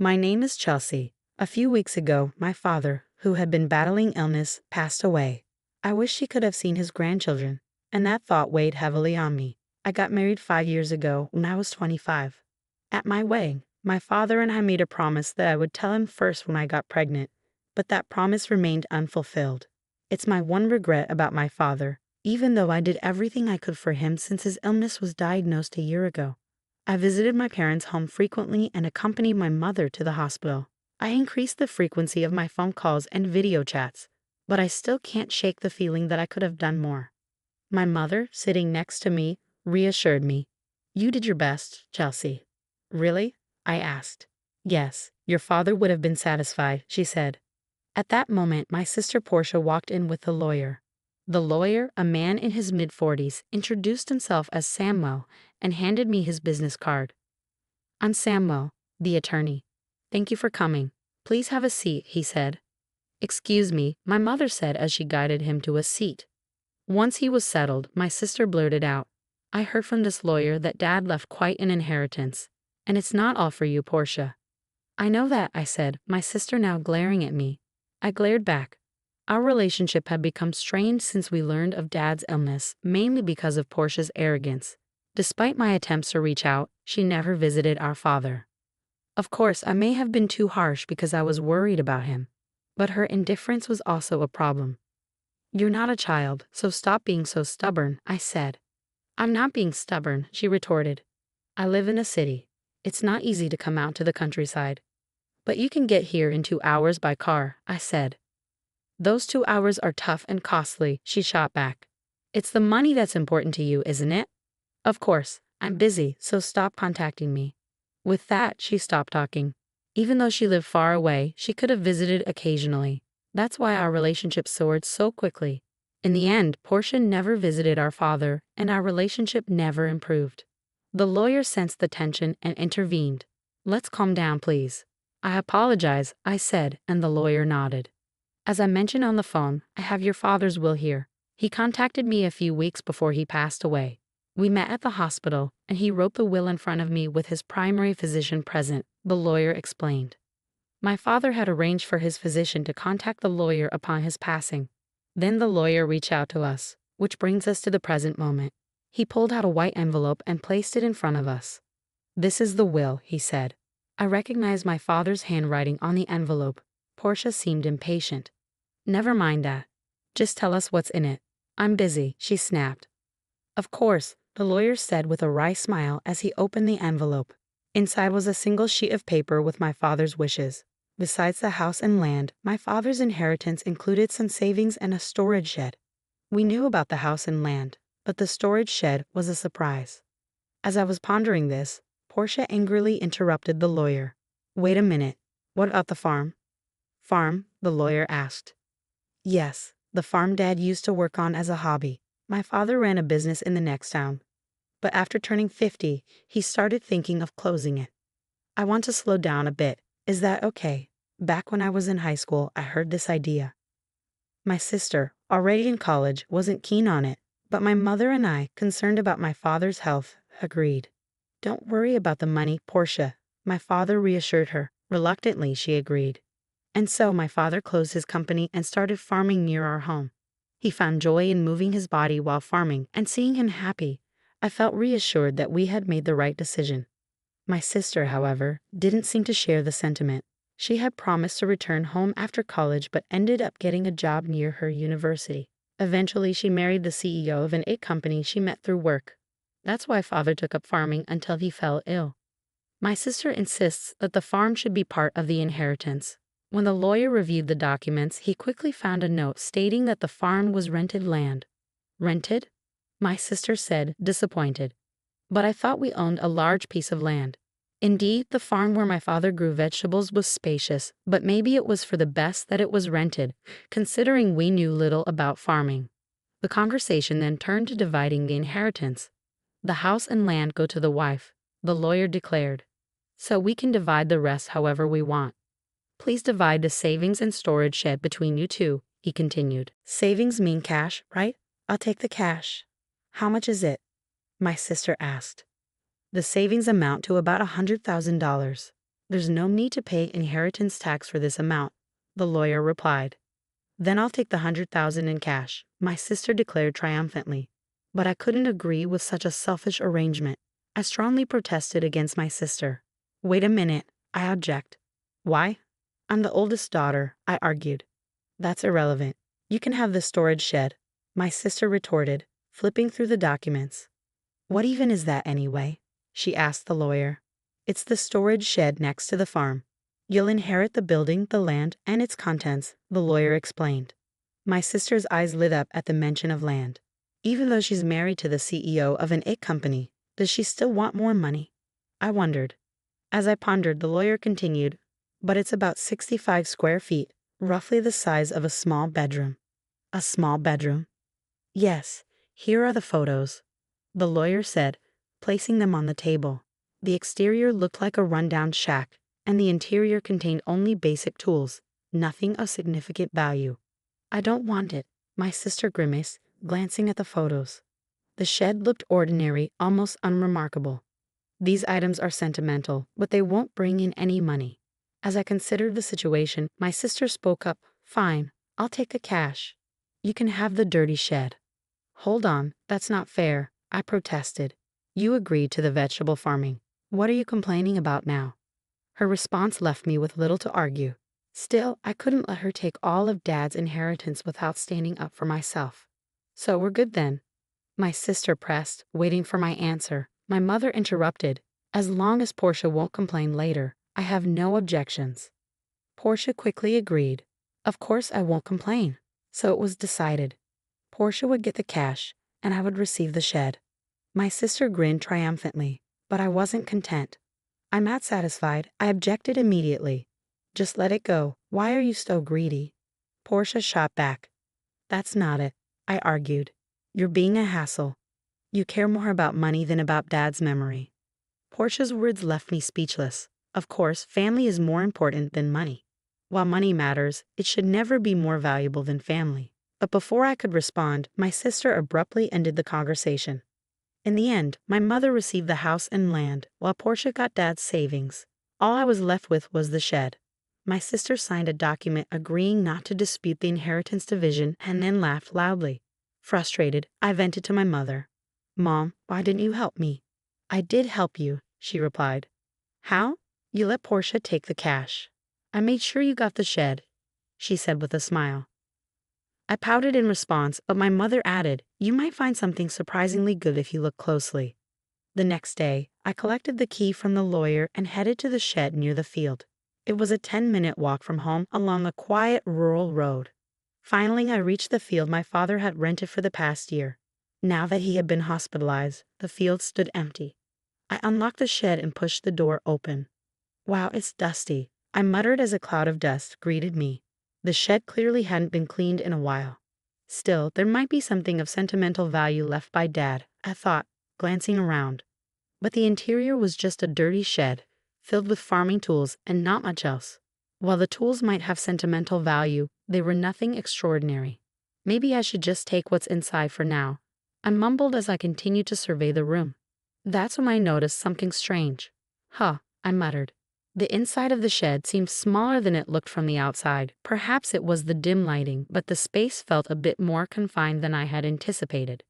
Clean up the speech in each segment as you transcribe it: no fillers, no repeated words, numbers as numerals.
My name is Chelsea. A few weeks ago, my father, who had been battling illness, passed away. I wish she could have seen his grandchildren, and that thought weighed heavily on me. I got married 5 years ago when I was 25. At my wedding, my father and I made a promise that I would tell him first when I got pregnant, but that promise remained unfulfilled. It's my one regret about my father, even though I did everything I could for him since his illness was diagnosed a year ago. I visited my parents' home frequently and accompanied my mother to the hospital. I increased the frequency of my phone calls and video chats, but I still can't shake the feeling that I could have done more. My mother, sitting next to me, reassured me. "You did your best, Chelsea." "Really?" I asked. "Yes, your father would have been satisfied," she said. At that moment, my sister Portia walked in with the lawyer. The lawyer, a man in his mid-40s, introduced himself as Samuel and handed me his business card. "I'm Samuel, the attorney. Thank you for coming. Please have a seat," he said. "Excuse me," my mother said as she guided him to a seat. Once he was settled, my sister blurted out, "I heard from this lawyer that Dad left quite an inheritance. And it's not all for you, Portia." "I know that," I said, my sister now glaring at me. I glared back. Our relationship had become strained since we learned of Dad's illness, mainly because of Portia's arrogance. Despite my attempts to reach out, she never visited our father. Of course, I may have been too harsh because I was worried about him, but her indifference was also a problem. "You're not a child, so stop being so stubborn," I said. "I'm not being stubborn," she retorted. "I live in a city. It's not easy to come out to the countryside." "But you can get here in 2 hours by car," I said. "Those 2 hours are tough and costly," she shot back. "It's the money that's important to you, isn't it?" "Of course, I'm busy, so stop contacting me." With that, she stopped talking. Even though she lived far away, she could have visited occasionally. That's why our relationship soared so quickly. In the end, Portia never visited our father, and our relationship never improved. The lawyer sensed the tension and intervened. "Let's calm down, please." "I apologize," I said, and the lawyer nodded. "As I mentioned on the phone, I have your father's will here. He contacted me a few weeks before he passed away. We met at the hospital, and he wrote the will in front of me with his primary physician present," the lawyer explained. My father had arranged for his physician to contact the lawyer upon his passing. Then the lawyer reached out to us, which brings us to the present moment. He pulled out a white envelope and placed it in front of us. "This is the will," he said. I recognized my father's handwriting on the envelope. Portia seemed impatient. "Never mind that. Just tell us what's in it." "I'm busy," she snapped. "Of course," the lawyer said with a wry smile as he opened the envelope. Inside was a single sheet of paper with my father's wishes. Besides the house and land, my father's inheritance included some savings and a storage shed. We knew about the house and land, but the storage shed was a surprise. As I was pondering this, Portia angrily interrupted the lawyer. "Wait a minute. What about the farm?" "Farm?" the lawyer asked. "Yes, the farm Dad used to work on as a hobby. My father ran a business in the next town. But after turning 50, he started thinking of closing it. I want to slow down a bit. Is that okay? Back when I was in high school, I heard this idea." My sister, already in college, wasn't keen on it, but my mother and I, concerned about my father's health, agreed. "Don't worry about the money, Portia," my father reassured her. Reluctantly, she agreed. And so my father closed his company and started farming near our home. He found joy in moving his body while farming, and seeing him happy, I felt reassured that we had made the right decision. My sister, however, didn't seem to share the sentiment. She had promised to return home after college but ended up getting a job near her university. Eventually, she married the CEO of an aita company she met through work. That's why father took up farming until he fell ill. My sister insists that the farm should be part of the inheritance. When the lawyer reviewed the documents, he quickly found a note stating that the farm was rented land. "Rented?" my sister said, disappointed. "But I thought we owned a large piece of land." Indeed, the farm where my father grew vegetables was spacious, but maybe it was for the best that it was rented, considering we knew little about farming. The conversation then turned to dividing the inheritance. "The house and land go to the wife," the lawyer declared. "So we can divide the rest however we want. Please divide the savings and storage shed between you two," he continued. "Savings mean cash, right? I'll take the cash." "How much is it?" my sister asked. "The savings amount to about $100,000. "There's no need to pay inheritance tax for this amount," the lawyer replied. "Then I'll take the 100,000 in cash," my sister declared triumphantly. But I couldn't agree with such a selfish arrangement. I strongly protested against my sister. "Wait a minute," I object. "Why?" "I'm the oldest daughter," I argued. "That's irrelevant. You can have the storage shed," my sister retorted, flipping through the documents. "What even is that anyway?" she asked the lawyer. "It's the storage shed next to the farm. You'll inherit the building, the land, and its contents," the lawyer explained. My sister's eyes lit up at the mention of land. Even though she's married to the CEO of an IT company, does she still want more money? I wondered. As I pondered, the lawyer continued, "But it's about 65 square feet, roughly the size of a small bedroom." "A small bedroom?" "Yes, here are the photos," the lawyer said, placing them on the table. The exterior looked like a rundown shack, and the interior contained only basic tools, nothing of significant value. "I don't want it," my sister grimaced, glancing at the photos. The shed looked ordinary, almost unremarkable. "These items are sentimental, but they won't bring in any money." As I considered the situation, my sister spoke up. "Fine, I'll take the cash. You can have the dirty shed." "Hold on, that's not fair," I protested. "You agreed to the vegetable farming. What are you complaining about now?" Her response left me with little to argue. Still, I couldn't let her take all of Dad's inheritance without standing up for myself. "So we're good then?" my sister pressed, waiting for my answer. My mother interrupted. "As long as Portia won't complain later, I have no objections." Portia quickly agreed. Of course I won't complain. So it was decided. Portia would get the cash, and I would receive the shed. My sister grinned triumphantly, but I wasn't content. "I'm not satisfied," I objected immediately. "Just let it go. Why are you so greedy?" Portia shot back. "That's not it," I argued. "You're being a hassle. You care more about money than about Dad's memory." Portia's words left me speechless. Of course, family is more important than money. While money matters, it should never be more valuable than family. But before I could respond, my sister abruptly ended the conversation. In the end, my mother received the house and land, while Portia got Dad's savings. All I was left with was the shed. My sister signed a document agreeing not to dispute the inheritance division and then laughed loudly. Frustrated, I vented to my mother. "Mom, why didn't you help me?" "I did help you," she replied. "How?" "You let Portia take the cash. I made sure you got the shed," she said with a smile. I pouted in response, but my mother added, "You might find something surprisingly good if you look closely." The next day, I collected the key from the lawyer and headed to the shed near the field. It was a 10-minute walk from home along a quiet rural road. Finally, I reached the field my father had rented for the past year. Now that he had been hospitalized, the field stood empty. I unlocked the shed and pushed the door open. "Wow, it's dusty," I muttered as a cloud of dust greeted me. The shed clearly hadn't been cleaned in a while. Still, there might be something of sentimental value left by Dad, I thought, glancing around. But the interior was just a dirty shed, filled with farming tools and not much else. While the tools might have sentimental value, they were nothing extraordinary. Maybe I should just take what's inside for now. I mumbled as I continued to survey the room. That's when I noticed something strange. "Huh," I muttered. The inside of the shed seemed smaller than it looked from the outside. Perhaps it was the dim lighting, but the space felt a bit more confined than I had anticipated.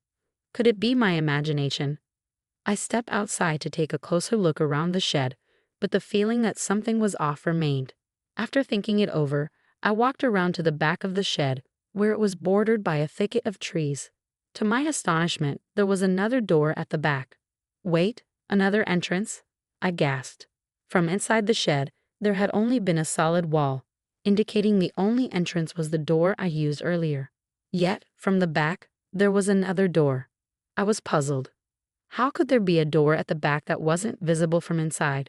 Could it be my imagination? I stepped outside to take a closer look around the shed, but the feeling that something was off remained. After thinking it over, I walked around to the back of the shed, where it was bordered by a thicket of trees. To my astonishment, there was another door at the back. "Wait, another entrance?" I gasped. From inside the shed, there had only been a solid wall, indicating the only entrance was the door I used earlier. Yet, from the back, there was another door. I was puzzled. How could there be a door at the back that wasn't visible from inside?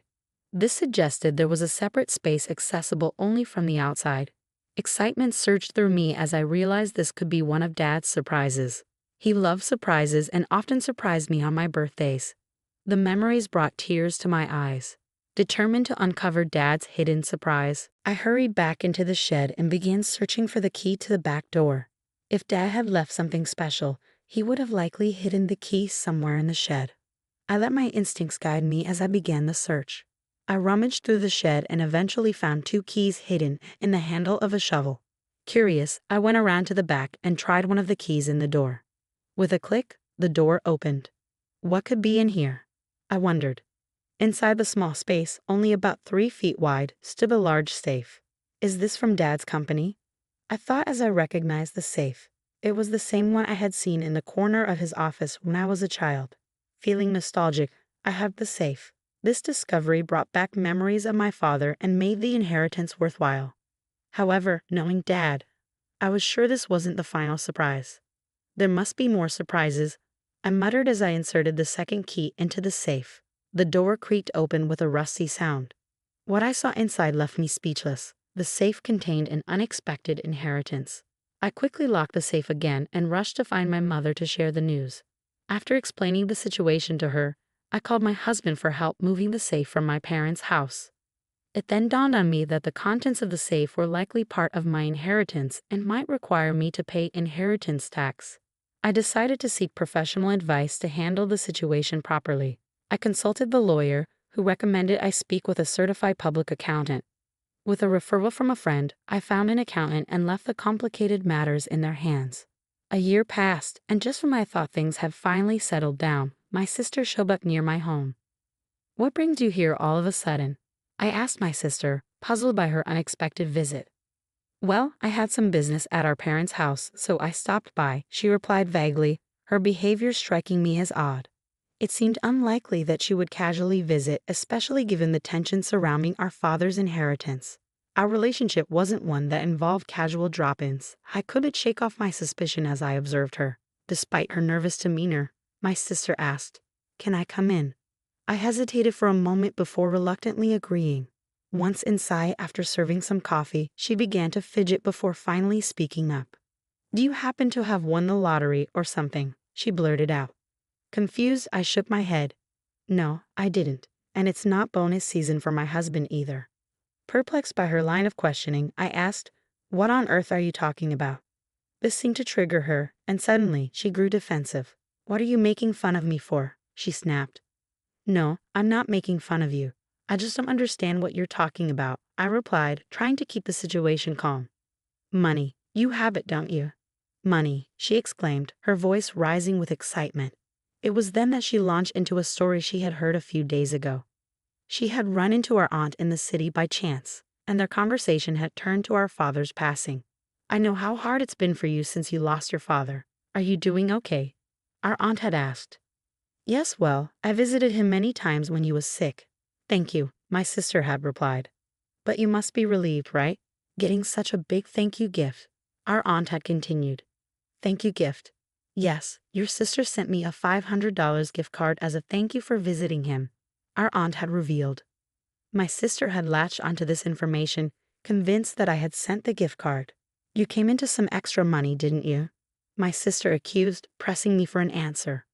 This suggested there was a separate space accessible only from the outside. Excitement surged through me as I realized this could be one of Dad's surprises. He loved surprises and often surprised me on my birthdays. The memories brought tears to my eyes. Determined to uncover Dad's hidden surprise, I hurried back into the shed and began searching for the key to the back door. If Dad had left something special, he would have likely hidden the key somewhere in the shed. I let my instincts guide me as I began the search. I rummaged through the shed and eventually found 2 keys hidden in the handle of a shovel. Curious, I went around to the back and tried one of the keys in the door. With a click, the door opened. What could be in here? I wondered. Inside the small space, only about 3 feet wide, stood a large safe. Is this from Dad's company? I thought as I recognized the safe. It was the same one I had seen in the corner of his office when I was a child. Feeling nostalgic, I hugged the safe. This discovery brought back memories of my father and made the inheritance worthwhile. However, knowing Dad, I was sure this wasn't the final surprise. There must be more surprises, I muttered as I inserted the second key into the safe. The door creaked open with a rusty sound. What I saw inside left me speechless. The safe contained an unexpected inheritance. I quickly locked the safe again and rushed to find my mother to share the news. After explaining the situation to her, I called my husband for help moving the safe from my parents' house. It then dawned on me that the contents of the safe were likely part of my inheritance and might require me to pay inheritance tax. I decided to seek professional advice to handle the situation properly. I consulted the lawyer, who recommended I speak with a certified public accountant. With a referral from a friend, I found an accountant and left the complicated matters in their hands. A year passed, and just when I thought things had finally settled down, my sister showed up near my home. "What brings you here all of a sudden?" I asked my sister, puzzled by her unexpected visit. "Well, I had some business at our parents' house, so I stopped by," she replied vaguely, her behavior striking me as odd. It seemed unlikely that she would casually visit, especially given the tension surrounding our father's inheritance. Our relationship wasn't one that involved casual drop-ins. I couldn't shake off my suspicion as I observed her. Despite her nervous demeanor, my sister asked, "Can I come in?" I hesitated for a moment before reluctantly agreeing. Once inside, after serving some coffee, she began to fidget before finally speaking up. "Do you happen to have won the lottery or something?" she blurted out. Confused, I shook my head. "No, I didn't, and it's not bonus season for my husband either." Perplexed by her line of questioning, I asked, "What on earth are you talking about?" This seemed to trigger her, and suddenly she grew defensive. "What are you making fun of me for?" she snapped. "No, I'm not making fun of you. I just don't understand what you're talking about," I replied, trying to keep the situation calm. "Money. You have it, don't you?" "Money," she exclaimed, her voice rising with excitement. It was then that she launched into a story she had heard a few days ago. She had run into our aunt in the city by chance, and their conversation had turned to our father's passing. "I know how hard it's been for you since you lost your father. Are you doing okay?" our aunt had asked. "Yes, well, I visited him many times when he was sick." "Thank you," my sister had replied. "But you must be relieved, right? Getting such a big thank you gift," our aunt had continued. "Thank you gift. Yes, your sister sent me a $500 gift card as a thank you for visiting him," our aunt had revealed. My sister had latched onto this information, convinced that I had sent the gift card. "You came into some extra money, didn't you?" my sister accused, pressing me for an answer.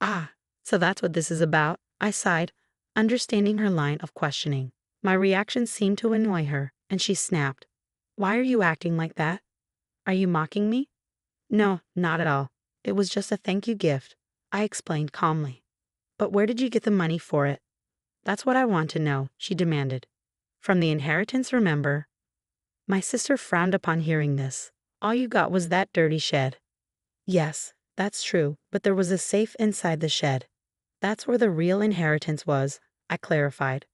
"Ah, so that's what this is about," I sighed, understanding her line of questioning. My reaction seemed to annoy her, and she snapped, "Why are you acting like that? Are you mocking me?" "No, not at all. It was just a thank you gift," I explained calmly. "But where did you get the money for it?" "That's what I want to know," she demanded. "From the inheritance, remember?" My sister frowned upon hearing this. "All you got was that dirty shed." "Yes, that's true, but there was a safe inside the shed. That's where the real inheritance was," I clarified.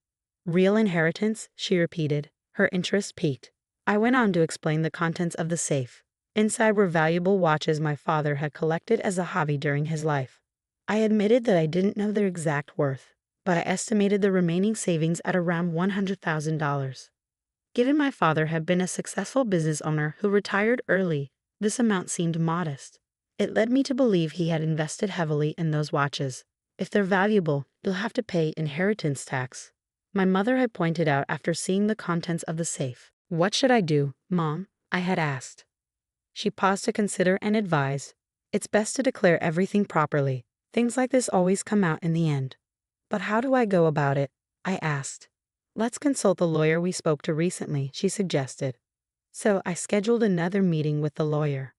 "Real inheritance?" she repeated, her interest piqued. I went on to explain the contents of the safe. Inside were valuable watches my father had collected as a hobby during his life. I admitted that I didn't know their exact worth, but I estimated the remaining savings at around $100,000. Given my father had been a successful business owner who retired early, this amount seemed modest. It led me to believe he had invested heavily in those watches. "If they're valuable, you'll have to pay inheritance tax," my mother had pointed out after seeing the contents of the safe. "What should I do, Mom?" I had asked. She paused to consider and advised, "It's best to declare everything properly. Things like this always come out in the end." "But how do I go about it?" I asked. "Let's consult the lawyer we spoke to recently," she suggested. So I scheduled another meeting with the lawyer.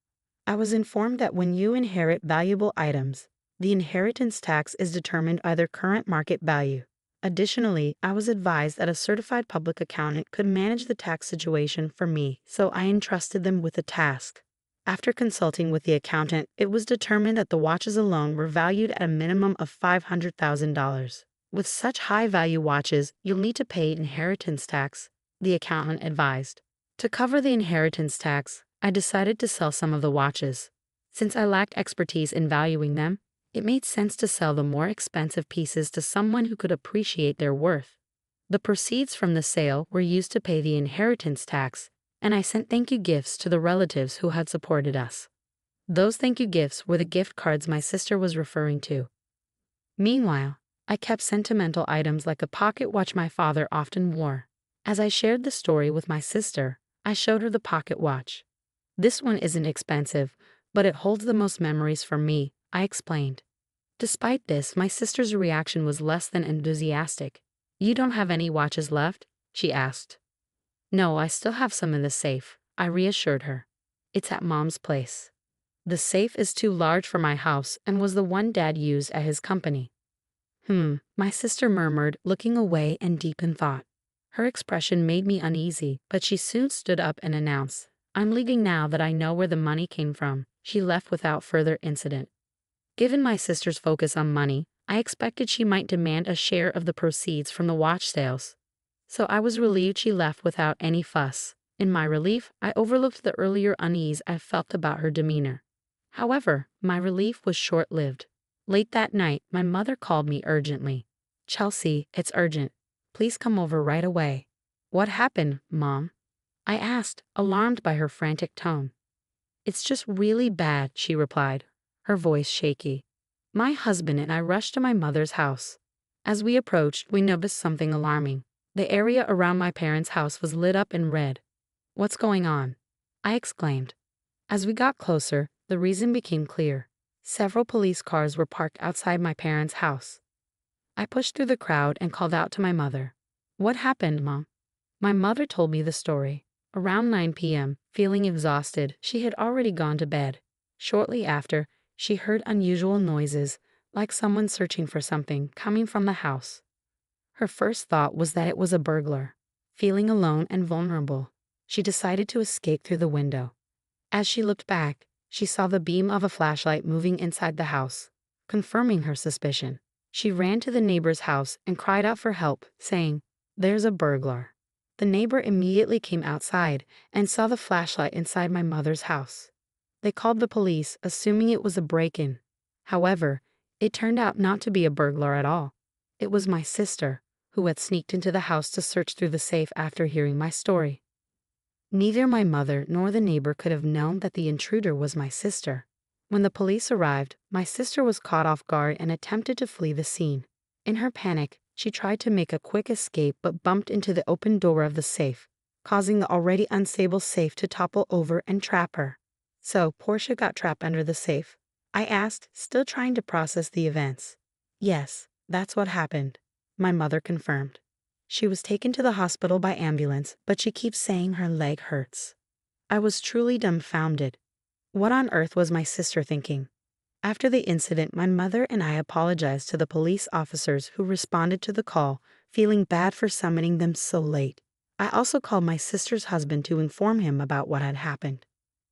I was informed that when you inherit valuable items, the inheritance tax is determined by their current market value. Additionally, I was advised that a certified public accountant could manage the tax situation for me, so I entrusted them with the task. After consulting with the accountant, it was determined that the watches alone were valued at a minimum of $500,000. With such high-value watches, you'll need to pay inheritance tax, the accountant advised. To cover the inheritance tax, I decided to sell some of the watches. Since I lacked expertise in valuing them, it made sense to sell the more expensive pieces to someone who could appreciate their worth. The proceeds from the sale were used to pay the inheritance tax, and I sent thank you gifts to the relatives who had supported us. Those thank you gifts were the gift cards my sister was referring to. Meanwhile, I kept sentimental items like a pocket watch my father often wore. As I shared the story with my sister, I showed her the pocket watch. This one isn't expensive, but it holds the most memories for me, I explained. Despite this, my sister's reaction was less than enthusiastic. You don't have any watches left? She asked. No, I still have some in the safe, I reassured her. It's at Mom's place. The safe is too large for my house and was the one Dad used at his company. My sister murmured, looking away and deep in thought. Her expression made me uneasy, but she soon stood up and announced, I'm leaving now that I know where the money came from. She left without further incident. Given my sister's focus on money, I expected she might demand a share of the proceeds from the watch sales. So I was relieved she left without any fuss. In my relief, I overlooked the earlier unease I felt about her demeanor. However, my relief was short-lived. Late that night, my mother called me urgently. Chelsea, it's urgent. Please come over right away. What happened, Mom? I asked, alarmed by her frantic tone. It's just really bad, she replied, her voice shaky. My husband and I rushed to my mother's house. As we approached, we noticed something alarming. The area around my parents' house was lit up in red. What's going on? I exclaimed. As we got closer, the reason became clear. Several police cars were parked outside my parents' house. I pushed through the crowd and called out to my mother. What happened, Mom? My mother told me the story. Around 9 p.m., feeling exhausted, she had already gone to bed. Shortly after, she heard unusual noises, like someone searching for something, coming from the house. Her first thought was that it was a burglar. Feeling alone and vulnerable, she decided to escape through the window. As she looked back, she saw the beam of a flashlight moving inside the house, confirming her suspicion. She ran to the neighbor's house and cried out for help, saying, There's a burglar. The neighbor immediately came outside and saw the flashlight inside my mother's house. They called the police, assuming it was a break-in. However, it turned out not to be a burglar at all. It was my sister, who had sneaked into the house to search through the safe after hearing my story. Neither my mother nor the neighbor could have known that the intruder was my sister. When the police arrived, my sister was caught off guard and attempted to flee the scene. In her panic, she tried to make a quick escape but bumped into the open door of the safe, causing the already unstable safe to topple over and trap her. So, Portia got trapped under the safe? I asked, still trying to process the events. Yes, that's what happened, my mother confirmed. She was taken to the hospital by ambulance, but she keeps saying her leg hurts. I was truly dumbfounded. What on earth was my sister thinking? After the incident, my mother and I apologized to the police officers who responded to the call, feeling bad for summoning them so late. I also called my sister's husband to inform him about what had happened.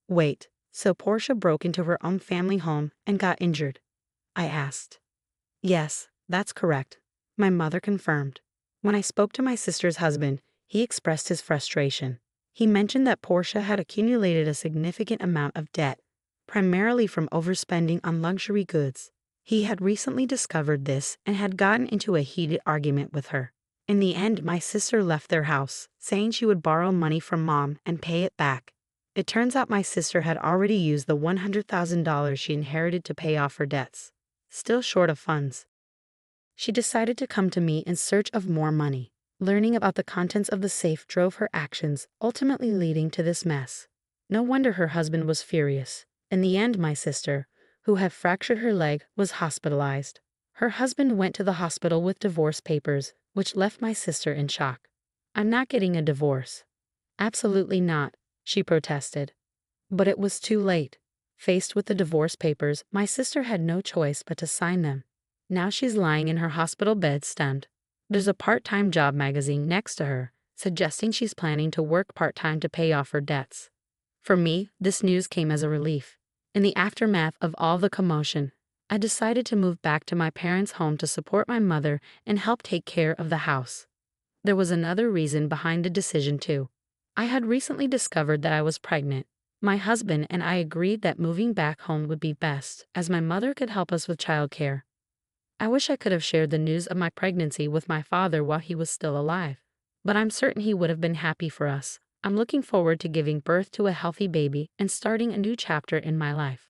Wait, so Portia broke into her own family home and got injured? I asked. Yes, that's correct, my mother confirmed. When I spoke to my sister's husband, he expressed his frustration. He mentioned that Portia had accumulated a significant amount of debt, primarily from overspending on luxury goods. He had recently discovered this and had gotten into a heated argument with her. In the end, my sister left their house, saying she would borrow money from Mom and pay it back. It turns out my sister had already used the $100,000 she inherited to pay off her debts. Still short of funds, she decided to come to me in search of more money. Learning about the contents of the safe drove her actions, ultimately leading to this mess. No wonder her husband was furious. In the end, my sister, who had fractured her leg, was hospitalized. Her husband went to the hospital with divorce papers, which left my sister in shock. I'm not getting a divorce. Absolutely not, she protested. But it was too late. Faced with the divorce papers, my sister had no choice but to sign them. Now she's lying in her hospital bed stunned. There's a part-time job magazine next to her, suggesting she's planning to work part-time to pay off her debts. For me, this news came as a relief. In the aftermath of all the commotion, I decided to move back to my parents' home to support my mother and help take care of the house. There was another reason behind the decision too. I had recently discovered that I was pregnant. My husband and I agreed that moving back home would be best, as my mother could help us with childcare. I wish I could have shared the news of my pregnancy with my father while he was still alive, but I'm certain he would have been happy for us. I'm looking forward to giving birth to a healthy baby and starting a new chapter in my life.